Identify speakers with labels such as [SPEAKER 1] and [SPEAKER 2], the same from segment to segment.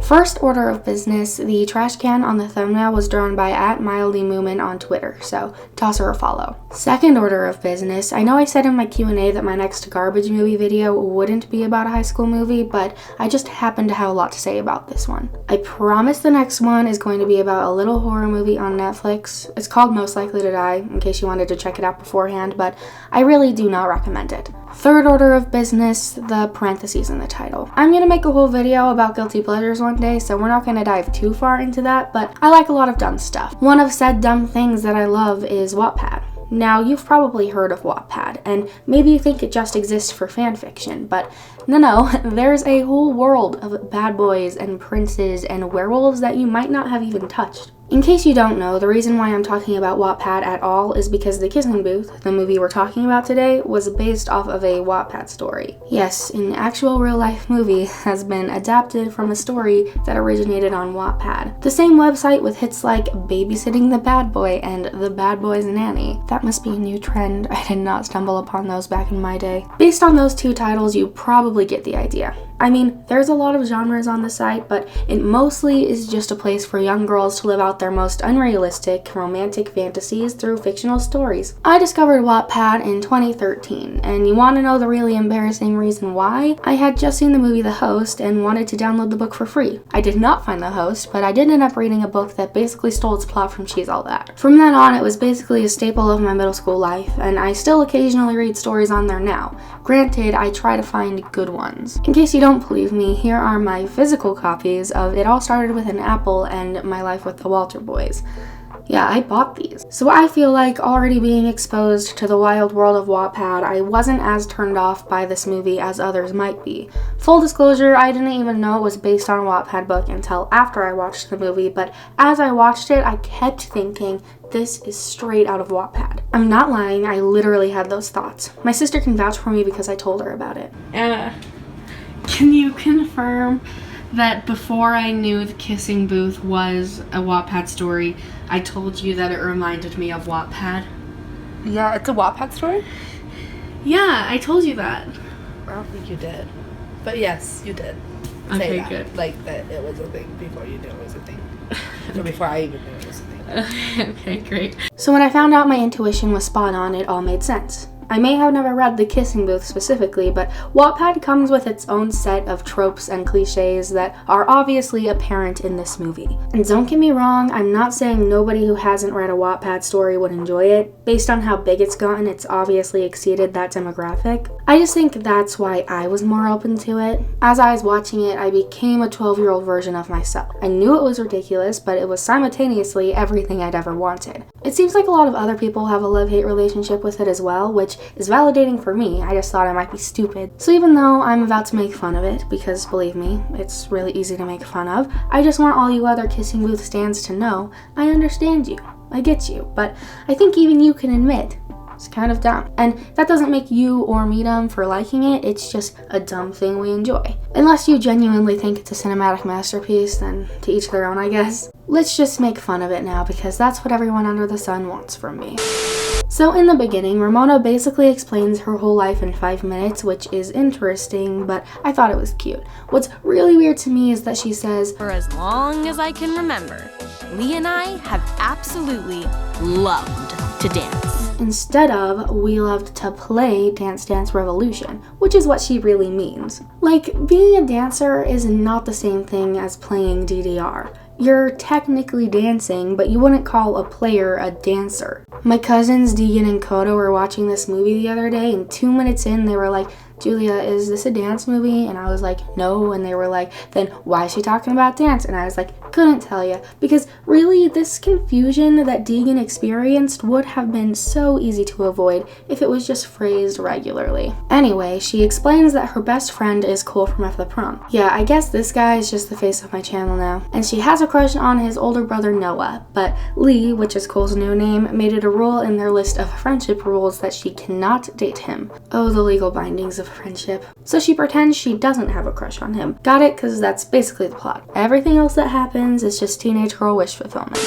[SPEAKER 1] First order of business, the trash can on the thumbnail was drawn by @MileyMoomin on Twitter, so toss her a follow. Second order of business, I know I said in my Q&A that my next garbage movie video wouldn't be about a high school movie, but I just happen to have a lot to say about this one. I promise the next one is going to be about a little horror movie on Netflix. It's called Most Likely to Die, in case you wanted to check it out beforehand, but I really do not recommend it. Third order of business, the parentheses in the title. I'm gonna make a whole video about guilty pleasures one day, so we're not gonna dive too far into that, but I like a lot of dumb stuff. One of said dumb things that I love is Wattpad. Now, you've probably heard of Wattpad, and maybe you think it just exists for fanfiction, but no, there's a whole world of bad boys and princes and werewolves that you might not have even touched. In case you don't know, the reason why I'm talking about Wattpad at all is because The Kissing Booth, the movie we're talking about today, was based off of a Wattpad story. Yes, an actual real-life movie has been adapted from a story that originated on Wattpad. The same website with hits like Babysitting the Bad Boy and The Bad Boy's Nanny. That must be a new trend. I did not stumble upon those back in my day. Based on those two titles, you probably get the idea. I mean, there's a lot of genres on the site, but it mostly is just a place for young girls to live out their most unrealistic, romantic fantasies through fictional stories. I discovered Wattpad in 2013, and you want to know the really embarrassing reason why? I had just seen the movie The Host and wanted to download the book for free. I did not find The Host, but I did end up reading a book that basically stole its plot from She's All That. From then on, it was basically a staple of my middle school life, and I still occasionally read stories on there now. Granted, I try to find good ones. In case you don't believe me, here are my physical copies of It All Started with an Apple and My Life with the Walter Boys. Yeah, I bought these. So I feel like already being exposed to the wild world of Wattpad, I wasn't as turned off by this movie as others might be. Full disclosure, I didn't even know it was based on a Wattpad book until after I watched the movie, but as I watched it, I kept thinking, this is straight out of Wattpad. I'm not lying, I literally had those thoughts. My sister can vouch for me because I told her about it.
[SPEAKER 2] Anna, can you confirm that before I knew The Kissing Booth was a Wattpad story, I told you that it reminded me of Wattpad?
[SPEAKER 3] Yeah, it's a Wattpad story?
[SPEAKER 2] Yeah, I told you that.
[SPEAKER 3] I don't think you did. But yes, you did.
[SPEAKER 2] Okay,
[SPEAKER 3] Say that.
[SPEAKER 2] good.
[SPEAKER 3] Like that it was a thing before you knew it was a thing. Or before I even knew it was a thing.
[SPEAKER 2] Okay, great.
[SPEAKER 1] So when I found out my intuition was spot on, it all made sense. I may have never read The Kissing Booth specifically, but Wattpad comes with its own set of tropes and cliches that are obviously apparent in this movie. And don't get me wrong, I'm not saying nobody who hasn't read a Wattpad story would enjoy it. Based on how big it's gotten, it's obviously exceeded that demographic. I just think that's why I was more open to it. As I was watching it, I became a 12-year-old version of myself. I knew it was ridiculous, but it was simultaneously everything I'd ever wanted. It seems like a lot of other people have a love-hate relationship with it as well, which is validating for me. I just thought I might be stupid. So even though I'm about to make fun of it, because believe me, it's really easy to make fun of, I just want all you other Kissing Booth stans to know, I understand you. I get you. But I think even you can admit, it's kind of dumb. And that doesn't make you or me dumb for liking it, it's just a dumb thing we enjoy. Unless you genuinely think it's a cinematic masterpiece, then to each their own, I guess. Let's just make fun of it now, because that's what everyone under the sun wants from me. So in the beginning, Ramona basically explains her whole life in 5 minutes, which is interesting, but I thought it was cute. What's really weird to me is that she says,
[SPEAKER 4] "For as long as I can remember, Lee and I have absolutely loved to dance."
[SPEAKER 1] instead of "we loved to play Dance Dance Revolution," which is what she really means. Like, being a dancer is not the same thing as playing DDR. You're technically dancing, but you wouldn't call a player a dancer. My cousins Deegan and Koda were watching this movie the other day, and 2 minutes in they were like, "Julia, is this a dance movie?" And I was like, "No." And they were like, "Then why is she talking about dance?" And I was like, "Couldn't tell you." Because really, this confusion that Deegan experienced would have been so easy to avoid if it was just phrased regularly. Anyway, she explains that her best friend is Cole from F the Prom. Yeah, I guess this guy is just the face of my channel now. And she has a crush on his older brother Noah, but Lee, which is Cole's new name, made it a rule in their list of friendship rules that she cannot date him. Oh, the legal bindings of friendship. So she pretends she doesn't have a crush on him. Got it? Because that's basically the plot. Everything else that happens is just teenage girl wish fulfillment.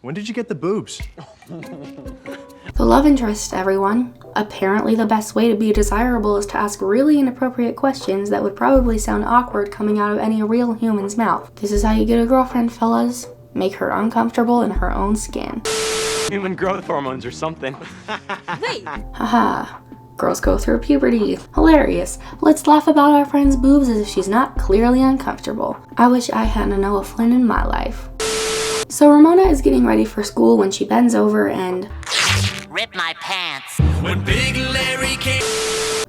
[SPEAKER 5] When did you get the boobs?
[SPEAKER 1] The love interest, everyone. apparently the best way to be desirable is to ask really inappropriate questions that would probably sound awkward coming out of any real human's mouth. This is how you get a girlfriend, fellas. Make her uncomfortable in her own skin.
[SPEAKER 5] Human growth hormones or something.
[SPEAKER 4] Wait.
[SPEAKER 1] Haha. Girls go through puberty. Hilarious. Let's laugh about our friend's boobs as if she's not clearly uncomfortable. I wish I had a Noah Flynn in my life. So Ramona is getting ready for school when she bends over and
[SPEAKER 6] rip my pants.
[SPEAKER 7] When Big Larry came.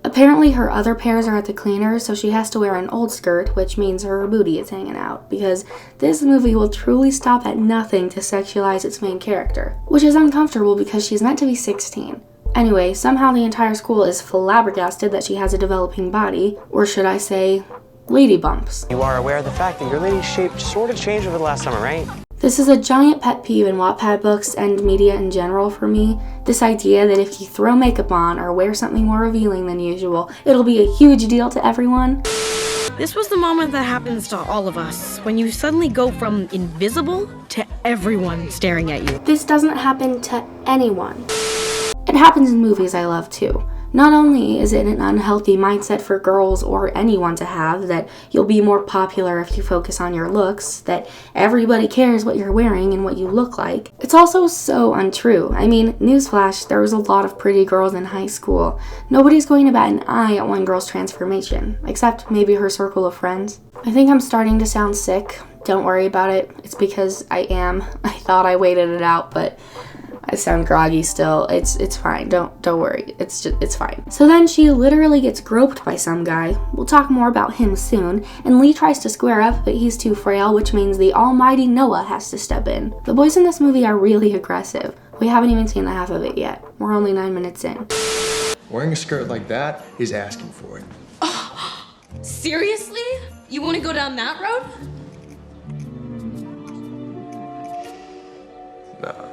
[SPEAKER 1] Apparently her other pairs are at the cleaners, so she has to wear an old skirt, which means her booty is hanging out, because this movie will truly stop at nothing to sexualize its main character, which is uncomfortable because she's meant to be 16. Anyway, somehow the entire school is flabbergasted that she has a developing body, or should I say, lady bumps.
[SPEAKER 5] You are aware of the fact that your lady's shape sort of changed over the last summer, right?
[SPEAKER 1] This is a giant pet peeve in Wattpad books and media in general for me. This idea that if you throw makeup on or wear something more revealing than usual, it'll be a huge deal to everyone.
[SPEAKER 8] This was the moment that happens to all of us, when you suddenly go from invisible to everyone staring at you.
[SPEAKER 1] This doesn't happen to anyone. It happens in movies I love too. Not only is it an unhealthy mindset for girls or anyone to have that you'll be more popular if you focus on your looks, that everybody cares what you're wearing and what you look like, it's also so untrue. I mean, newsflash, there was a lot of pretty girls in high school. Nobody's going to bat an eye at one girl's transformation, except maybe her circle of friends. I think I'm starting to sound sick. Don't worry about it. It's because I am. I thought I waited it out, but I sound groggy still. It's fine. Don't worry. It's fine. So then she literally gets groped by some guy. We'll talk more about him soon. And Lee tries to square up, but he's too frail, which means the almighty Noah has to step in. The boys in this movie are really aggressive. We haven't even seen the half of it yet. We're only 9 minutes in.
[SPEAKER 9] Wearing a skirt like that is asking for it.
[SPEAKER 10] Oh, seriously? You want to go down that road?
[SPEAKER 9] Nah.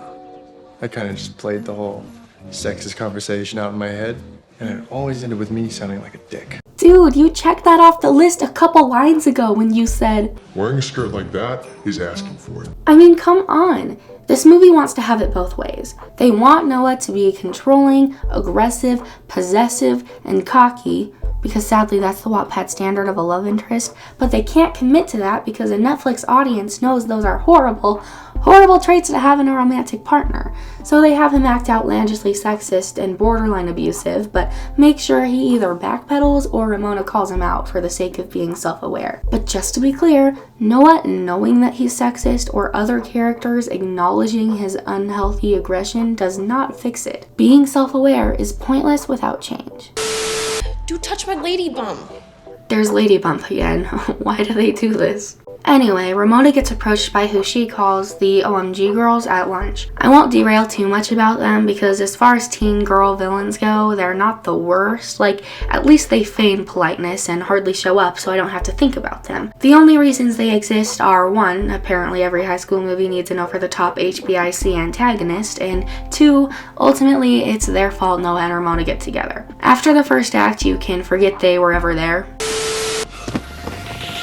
[SPEAKER 9] I kind of just played the whole sexist conversation out in my head, and it always ended with me sounding like a dick.
[SPEAKER 1] Dude, you checked that off the list a couple lines ago when you said,
[SPEAKER 11] wearing a skirt like that is asking for it.
[SPEAKER 1] I mean, come on. This movie wants to have it both ways. They want Noah to be controlling, aggressive, possessive, and cocky, because sadly that's the Wattpad standard of a love interest, but they can't commit to that because a Netflix audience knows those are horrible traits to have in a romantic partner. So they have him act outlandishly sexist and borderline abusive, but make sure he either backpedals or Ramona calls him out for the sake of being self-aware. But just to be clear, Noah knowing that he's sexist or other characters acknowledging his unhealthy aggression does not fix it. Being self-aware is pointless without change.
[SPEAKER 10] Dude, touch my lady bum.
[SPEAKER 1] There's Lady Bump again. Why do they do this? Anyway, Ramona gets approached by who she calls the OMG girls at lunch. I won't derail too much about them because as far as teen girl villains go, they're not the worst. Like, at least they feign politeness and hardly show up so I don't have to think about them. The only reasons they exist are 1, apparently every high school movie needs an over-the-top HBIC antagonist, and 2, ultimately it's their fault Noah and Ramona get together. After the first act, you can forget they were ever there.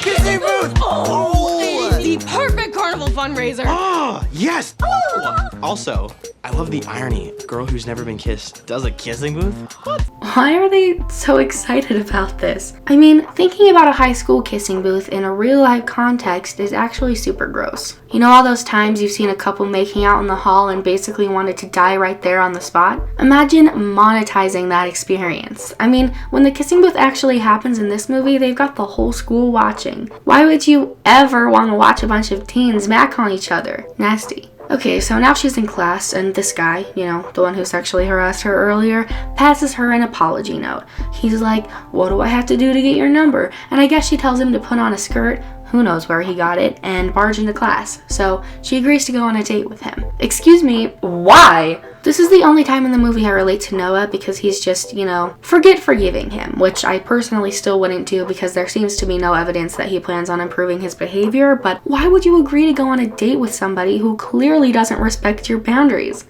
[SPEAKER 10] Kissing booth! Oh, the perfect carnival fundraiser!
[SPEAKER 5] Oh, yes! Oh! Also, I love the irony. A girl who's never been kissed does a kissing booth? What?
[SPEAKER 1] Why are they so excited about this? I mean, thinking about a high school kissing booth in a real life context is actually super gross. You know all those times you've seen a couple making out in the hall and basically wanted to die right there on the spot? Imagine monetizing that experience. I mean, when the kissing booth actually happens in this movie, they've got the whole school watching. Why would you ever want to watch a bunch of teens smack on each other? Nasty. Okay, so now she's in class, and this guy, you know, the one who sexually harassed her earlier, passes her an apology note. He's like, what do I have to do to get your number? And I guess she tells him to put on a skirt, who knows where he got it, and barge into class. So she agrees to go on a date with him. Excuse me, why? This is the only time in the movie I relate to Noah because he's just, you know, forget forgiving him, which I personally still wouldn't do because there seems to be no evidence that he plans on improving his behavior, but why would you agree to go on a date with somebody who clearly doesn't respect your boundaries?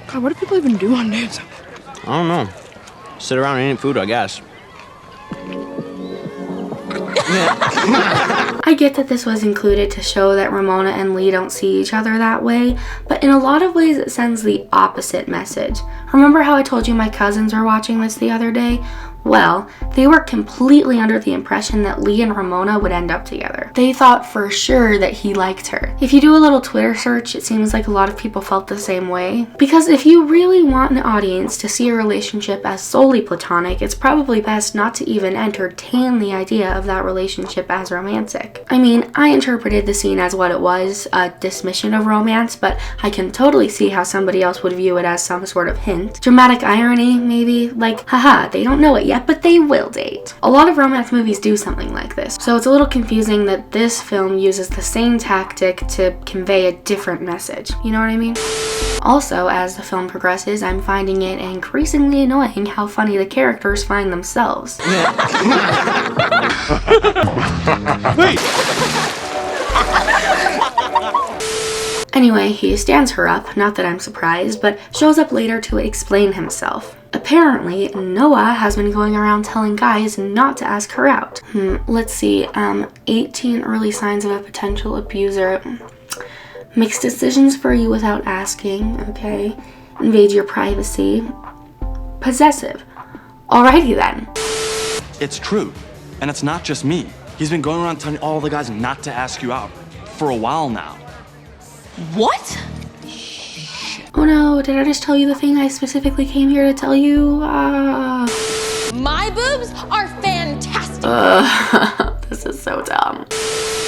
[SPEAKER 8] God, what do people even do on dates?
[SPEAKER 5] I don't know. Sit around and eat food, I guess.
[SPEAKER 1] I I get that this was included to show that Ramona and Lee don't see each other that way, but in a lot of ways it sends the opposite message. Remember how I told you my cousins were watching this the other day? Well, they were completely under the impression that Lee and Ramona would end up together. They thought for sure that he liked her. If you do a little Twitter search, it seems like a lot of people felt the same way. Because if you really want an audience to see a relationship as solely platonic, it's probably best not to even entertain the idea of that relationship as romantic. I mean, I interpreted the scene as what it was, a dismission of romance, but I can totally see how somebody else would view it as some sort of hint. Dramatic irony, maybe? Like, haha, they don't know it yet, but they will date. A lot of romance movies do something like this, so it's a little confusing that this film uses the same tactic to convey a different message. You know what I mean? Also, as the film progresses, I'm finding it increasingly annoying how funny the characters find themselves.
[SPEAKER 5] Wait!
[SPEAKER 1] Anyway, he stands her up, not that I'm surprised, but shows up later to explain himself. Apparently, Noah has been going around telling guys not to ask her out. Let's see, 18 early signs of a potential abuser. Makes decisions for you without asking, okay. Invade your privacy. Possessive. Alrighty then.
[SPEAKER 5] It's true. And it's not just me. He's been going around telling all the guys not to ask you out for a while now.
[SPEAKER 10] What?
[SPEAKER 1] Oh no, did I just tell you the thing I specifically came here to tell you?
[SPEAKER 10] My boobs are fantastic.
[SPEAKER 1] This is so dumb.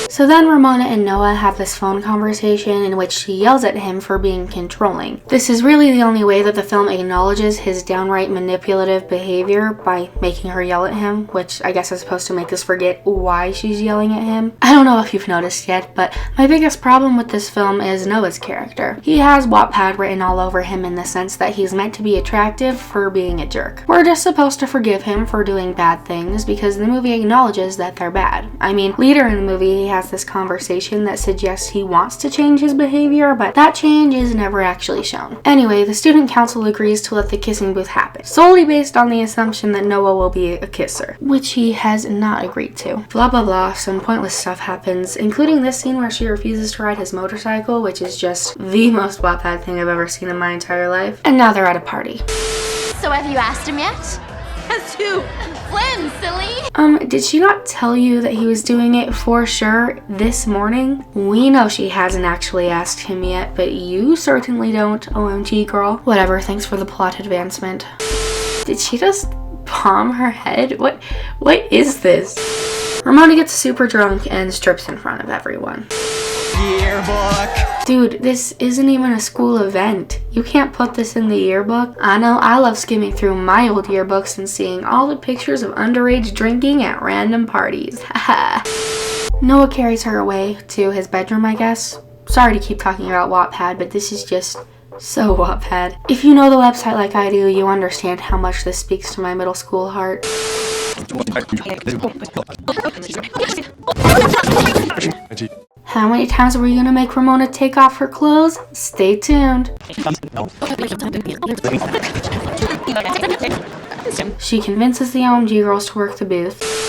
[SPEAKER 1] So then Ramona and Noah have this phone conversation in which she yells at him for being controlling. This is really the only way that the film acknowledges his downright manipulative behavior, by making her yell at him, which I guess is supposed to make us forget why she's yelling at him. I don't know if you've noticed yet, but my biggest problem with this film is Noah's character. He has Wattpad written all over him in the sense that he's meant to be attractive for being a jerk. We're just supposed to forgive him for doing bad things because the movie acknowledges that they're bad. I mean, later in the movie he has this conversation that suggests he wants to change his behavior, but that change is never actually shown. Anyway, the student council agrees to let the kissing booth happen, solely based on the assumption that Noah will be a kisser, which he has not agreed to. Blah blah blah, some pointless stuff happens, including this scene where she refuses to ride his motorcycle, which is just the most Wattpad thing I've ever seen in my entire life. And now they're at a party.
[SPEAKER 12] So have you asked him yet?
[SPEAKER 10] As who?
[SPEAKER 12] Flynn, silly!
[SPEAKER 1] Did she not tell you that he was doing it for sure this morning? We know she hasn't actually asked him yet, but you certainly don't, OMG girl. Whatever, thanks for the plot advancement. Did she just palm her head? What is this? Ramona gets super drunk and strips in front of everyone.
[SPEAKER 5] Yearbook!
[SPEAKER 1] Dude, this isn't even a school event. You can't put this in the yearbook. I know, I love skimming through my old yearbooks and seeing all the pictures of underage drinking at random parties. Haha. Noah carries her away to his bedroom, I guess. Sorry to keep talking about Wattpad, but this is just so Wattpad. If you know the website like I do, you understand how much this speaks to my middle school heart. How many times are we gonna make Ramona take off her clothes? Stay tuned. She convinces the OMG girls to work the booth.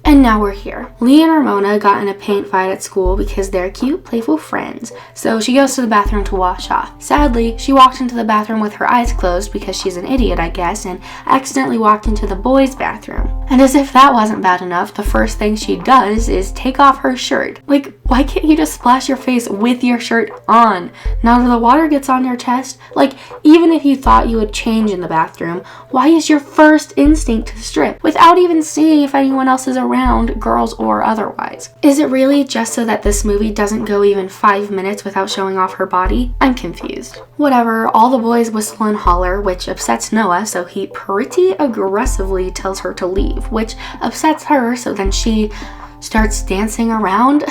[SPEAKER 1] And now we're here. Lee and Ramona got in a paint fight at school because they're cute, playful friends. So she goes to the bathroom to wash off. Sadly, she walked into the bathroom with her eyes closed because she's an idiot, I guess, and accidentally walked into the boys' bathroom. And as if that wasn't bad enough, the first thing she does is take off her shirt. Like, why can't you just splash your face with your shirt on? Now that the water gets on your chest, like, even if you thought you would change in the bathroom, why is your first instinct to strip without even seeing if anyone else is around, girls or otherwise? Is it really just so that this movie doesn't go even 5 minutes without showing off her body? I'm confused. Whatever, all the boys whistle and holler, which upsets Noah, so he pretty aggressively tells her to leave, which upsets her, so then she starts dancing around.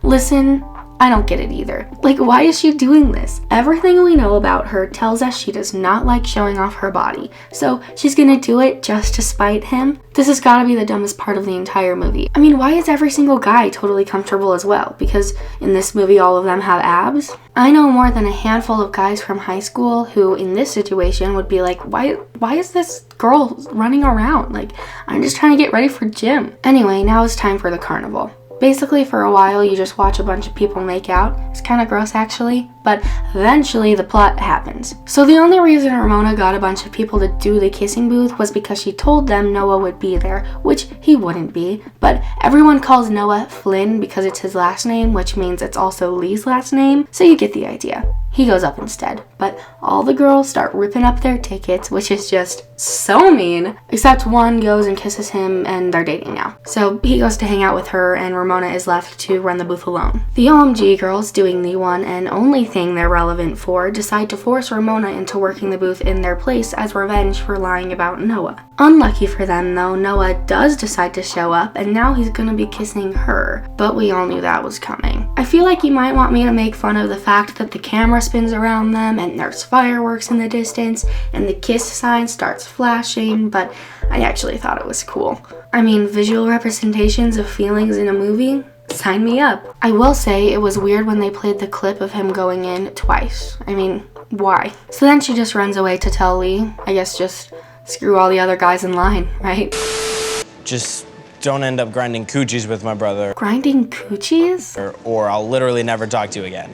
[SPEAKER 1] Listen, I don't get it either. Like, why is she doing this? Everything we know about her tells us she does not like showing off her body, so she's gonna do it just to spite him? This has gotta be the dumbest part of the entire movie. I mean, why is every single guy totally comfortable as well? Because in this movie all of them have abs? I know more than a handful of guys from high school who in this situation would be like, why is this girl running around? Like, I'm just trying to get ready for gym. Anyway, now it's time for the carnival. Basically, for a while, you just watch a bunch of people make out. It's kind of gross, actually, but eventually the plot happens. So the only reason Ramona got a bunch of people to do the kissing booth was because she told them Noah would be there, which he wouldn't be, but everyone calls Noah Flynn because it's his last name, which means it's also Lee's last name, so you get the idea. He goes up instead, but all the girls start ripping up their tickets, which is just so mean, except one goes and kisses him and they're dating now. So he goes to hang out with her and Ramona is left to run the booth alone. The OMG girls, doing the one and only thing they're relevant for, decide to force Ramona into working the booth in their place as revenge for lying about Noah. Unlucky for them though, Noah does decide to show up and now he's gonna be kissing her, but we all knew that was coming. I feel like you might want me to make fun of the fact that the camera spins around them and there's fireworks in the distance and the kiss sign starts flashing, but I actually thought it was cool. I mean, visual representations of feelings in a movie? Sign me up. I will say it was weird when they played the clip of him going in twice. I mean, why? So then she just runs away to tell Lee. I guess just screw all the other guys in line, right?
[SPEAKER 5] Just don't end up grinding coochies with my brother.
[SPEAKER 1] Grinding coochies?
[SPEAKER 5] Or I'll literally never talk to you again.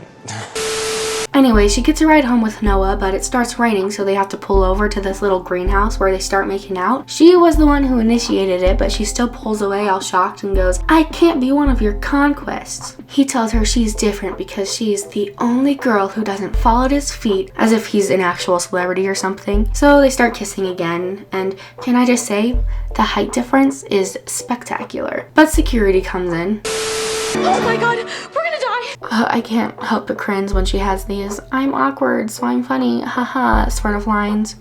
[SPEAKER 1] Anyway, she gets a ride home with Noah, but it starts raining, so they have to pull over to this little greenhouse where they start making out. She was the one who initiated it, but she still pulls away all shocked and goes, "I can't be one of your conquests." He tells her she's different because she's the only girl who doesn't fall at his feet, as if he's an actual celebrity or something. So they start kissing again, and can I just say, the height difference is spectacular. But security comes in.
[SPEAKER 10] Oh my god, we're gonna die!
[SPEAKER 1] I can't help but cringe when she has these "I'm awkward, so I'm funny, haha" sort of lines.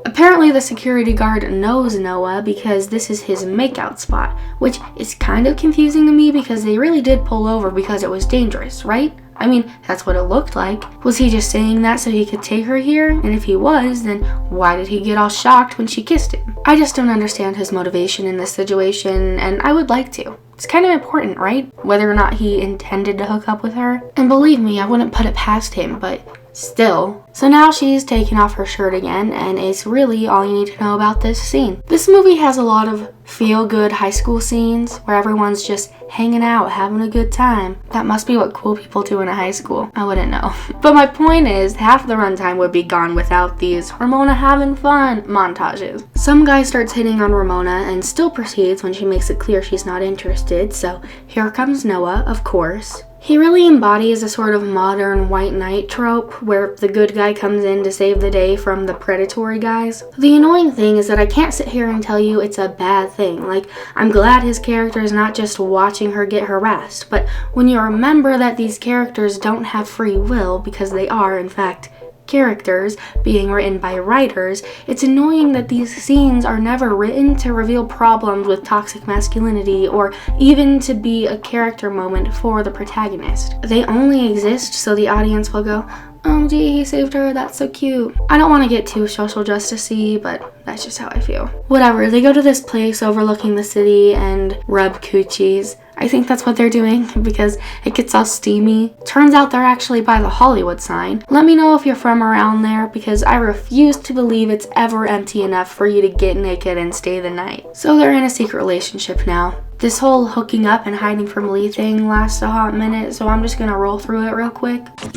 [SPEAKER 1] Apparently the security guard knows Noah because this is his makeout spot, which is kind of confusing to me because they really did pull over because it was dangerous, right? I mean, that's what it looked like. Was he just saying that so he could take her here? And if he was, then why did he get all shocked when she kissed him? I just don't understand his motivation in this situation, and I would like to. It's kind of important, right? Whether or not he intended to hook up with her. And believe me, I wouldn't put it past him, but still. So now she's taking off her shirt again, and it's really all you need to know about this scene. This movie has a lot of feel-good high school scenes where everyone's just hanging out, having a good time. That must be what cool people do in a high school. I wouldn't know. But my point is, half the runtime would be gone without these Ramona having fun montages. Some guy starts hitting on Ramona and still proceeds when she makes it clear she's not interested, so here comes Noah, of course. He really embodies a sort of modern white knight trope where the good guy comes in to save the day from the predatory guys. The annoying thing is that I can't sit here and tell you it's a bad thing. Like, I'm glad his character is not just watching her get harassed, but when you remember that these characters don't have free will because they are, in fact, characters being written by writers, it's annoying that these scenes are never written to reveal problems with toxic masculinity or even to be a character moment for the protagonist. They only exist so the audience will go, "Oh gee, he saved her, that's so cute." I don't want to get too social justice-y, but that's just how I feel. Whatever, they go to this place overlooking the city and rub coochies. I think that's what they're doing because it gets all steamy. Turns out they're actually by the Hollywood sign. Let me know if you're from around there because I refuse to believe it's ever empty enough for you to get naked and stay the night. So they're in a secret relationship now. This whole hooking up and hiding from Lee thing lasts a hot minute, so I'm just gonna roll through it real quick.
[SPEAKER 5] Hey!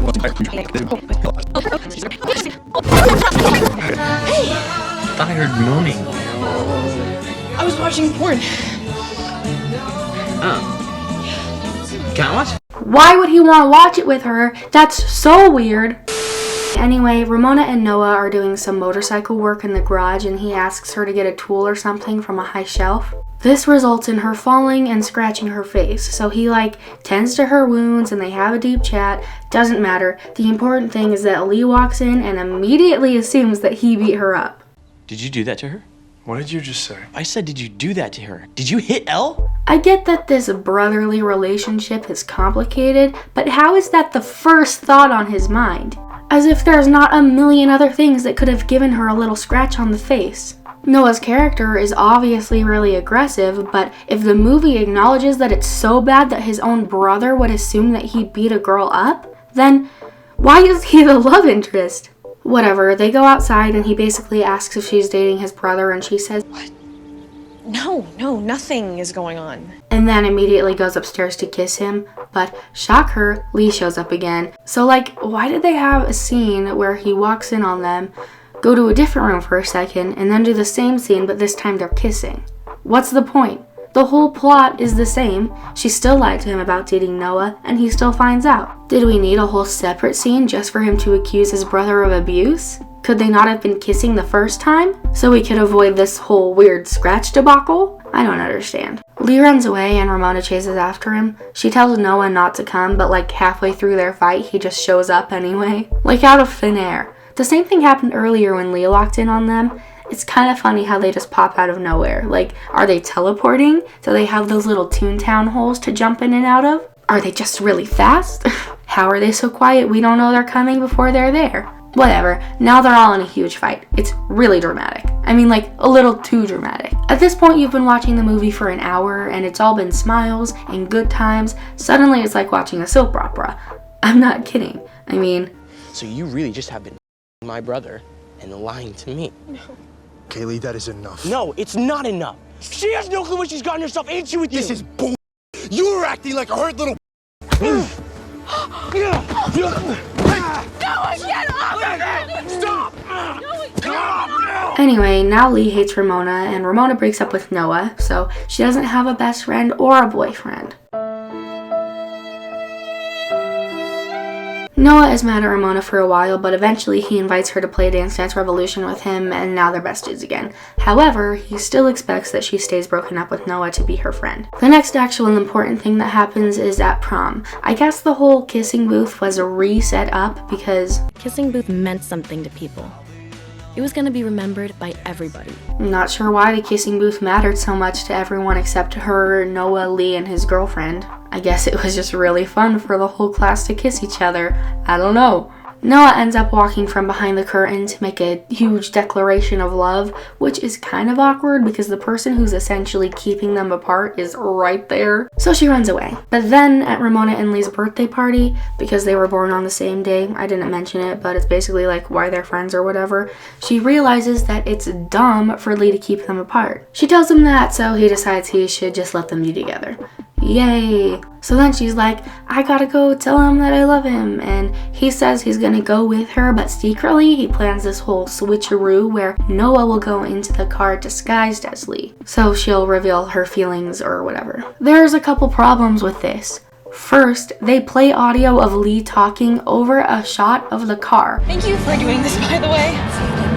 [SPEAKER 5] I thought I heard moaning.
[SPEAKER 10] I was watching porn.
[SPEAKER 5] Oh. Can I watch?
[SPEAKER 1] Why would he want to watch it with her? That's so weird. Anyway, Ramona and Noah are doing some motorcycle work in the garage and he asks her to get a tool or something from a high shelf. This results in her falling and scratching her face, so he tends to her wounds and they have a deep chat. Doesn't matter. The important thing is that Lee walks in and immediately assumes that he beat her up.
[SPEAKER 5] Did you do that to her?
[SPEAKER 9] What did you just say?
[SPEAKER 5] I said, did you do that to her? Did you hit Elle?
[SPEAKER 1] I get that this brotherly relationship is complicated, but how is that the first thought on his mind? As if there's not a million other things that could have given her a little scratch on the face. Noah's character is obviously really aggressive, but if the movie acknowledges that it's so bad that his own brother would assume that he beat a girl up, then why is he the love interest? Whatever, they go outside and he basically asks if she's dating his brother and she says, "What?
[SPEAKER 8] No, nothing is going on.
[SPEAKER 1] And then immediately goes upstairs to kiss him, but shock her, Lee shows up again. So like, why did they have a scene where he walks in on them, go to a different room for a second, and then do the same scene, but this time they're kissing? What's the point? The whole plot is the same. She still lied to him about dating Noah, and he still finds out. Did we need a whole separate scene just for him to accuse his brother of abuse? Could they not have been kissing the first time? So we could avoid this whole weird scratch debacle? I don't understand. Lee runs away and Ramona chases after him. She tells Noah not to come, but like halfway through their fight, he just shows up anyway. Like out of thin air. The same thing happened earlier when Lee locked in on them. It's kind of funny how they just pop out of nowhere. Like, are they teleporting? Do they have those little Toontown holes to jump in and out of? Are they just really fast? How are they so quiet we don't know they're coming before they're there? Whatever, now they're all in a huge fight. It's really dramatic. I mean, like, a little too dramatic. At this point, you've been watching the movie for an hour, and it's all been smiles and good times. Suddenly, it's like watching a soap opera. I'm not kidding. I mean...
[SPEAKER 5] So you really just have been my brother and lying to me?
[SPEAKER 9] No. Kaylee, that is enough.
[SPEAKER 5] No, it's not enough. She has no clue what she's gotten herself into with you.
[SPEAKER 9] This is bull. You're acting like a hurt little...
[SPEAKER 7] No, get off of it! Stop!
[SPEAKER 1] Anyway, now Lee hates Ramona, and Ramona breaks up with Noah, so she doesn't have a best friend or a boyfriend. Noah is mad at Ramona for a while, but eventually he invites her to play Dance Dance Revolution with him, and now they're besties again. However, he still expects that she stays broken up with Noah to be her friend. The next actual important thing that happens is at prom. I guess the whole kissing booth was reset up because...
[SPEAKER 8] Kissing booth meant something to people. It was going to be remembered by everybody.
[SPEAKER 1] I'm not sure why the kissing booth mattered so much to everyone except her, Noah, Lee, and his girlfriend. I guess it was just really fun for the whole class to kiss each other. I don't know. Noah ends up walking from behind the curtain to make a huge declaration of love, which is kind of awkward because the person who's essentially keeping them apart is right there. So she runs away. But then at Ramona and Lee's birthday party, because they were born on the same day, I didn't mention it, but it's basically like why they're friends or whatever, she realizes that it's dumb for Lee to keep them apart. She tells him that, so he decides he should just let them be together. Yay! So then she's like, I gotta go tell him that I love him, and he says he's gonna go with her, but secretly he plans this whole switcheroo where Noah will go into the car disguised as Lee, so she'll reveal her feelings or whatever. There's a couple problems with this. First, they play audio of Lee talking over a shot of the car.
[SPEAKER 10] Thank you for doing this, by the way.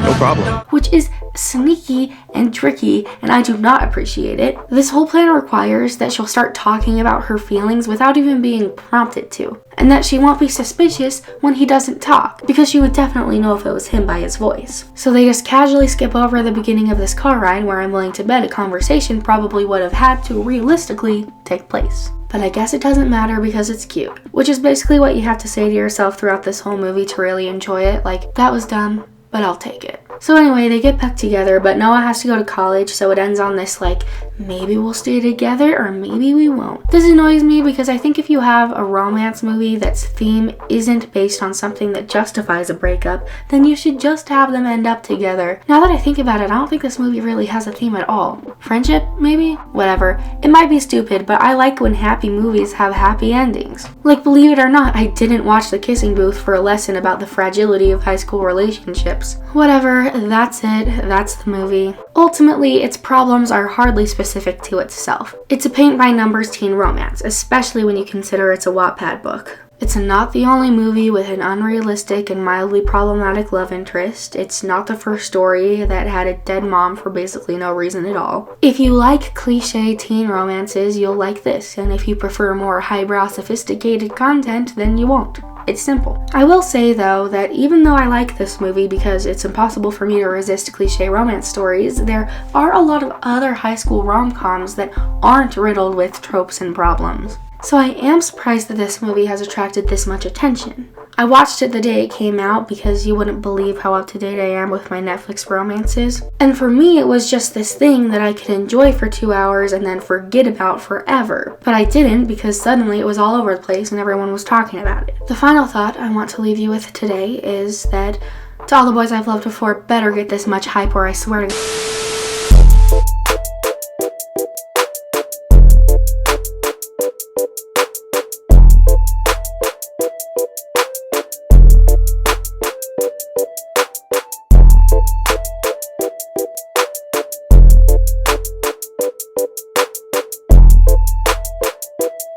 [SPEAKER 5] No problem.
[SPEAKER 1] Which is sneaky and tricky, and I do not appreciate it. This whole plan requires that she'll start talking about her feelings without even being prompted to, and that she won't be suspicious when he doesn't talk, because she would definitely know if it was him by his voice. So they just casually skip over the beginning of this car ride where I'm willing to bet a conversation probably would have had to realistically take place. But I guess it doesn't matter because it's cute, which is basically what you have to say to yourself throughout this whole movie to really enjoy it. Like, that was dumb, but I'll take it. So anyway, they get back together, but Noah has to go to college, so it ends on this like, maybe we'll stay together or maybe we won't. This annoys me because I think if you have a romance movie that's theme isn't based on something that justifies a breakup, then you should just have them end up together. Now that I think about it, I don't think this movie really has a theme at all. Friendship, maybe? Whatever. It might be stupid, but I like when happy movies have happy endings. Like, believe it or not, I didn't watch The Kissing Booth for a lesson about the fragility of high school relationships. Whatever. That's it. That's the movie. Ultimately, its problems are hardly specific to itself. It's a paint-by-numbers teen romance, especially when you consider it's a Wattpad book. It's not the only movie with an unrealistic and mildly problematic love interest. It's not the first story that had a dead mom for basically no reason at all. If you like cliche teen romances, you'll like this, and if you prefer more highbrow, sophisticated content, then you won't. It's simple. I will say though that even though I like this movie because it's impossible for me to resist cliche romance stories, there are a lot of other high school rom-coms that aren't riddled with tropes and problems. So I am surprised that this movie has attracted this much attention. I watched it the day it came out because you wouldn't believe how up-to-date I am with my Netflix romances. And for me, it was just this thing that I could enjoy for 2 hours and then forget about forever. But I didn't because suddenly it was all over the place and everyone was talking about it. The final thought I want to leave you with today is that to all the boys I've loved before, better get this much hype or I swear to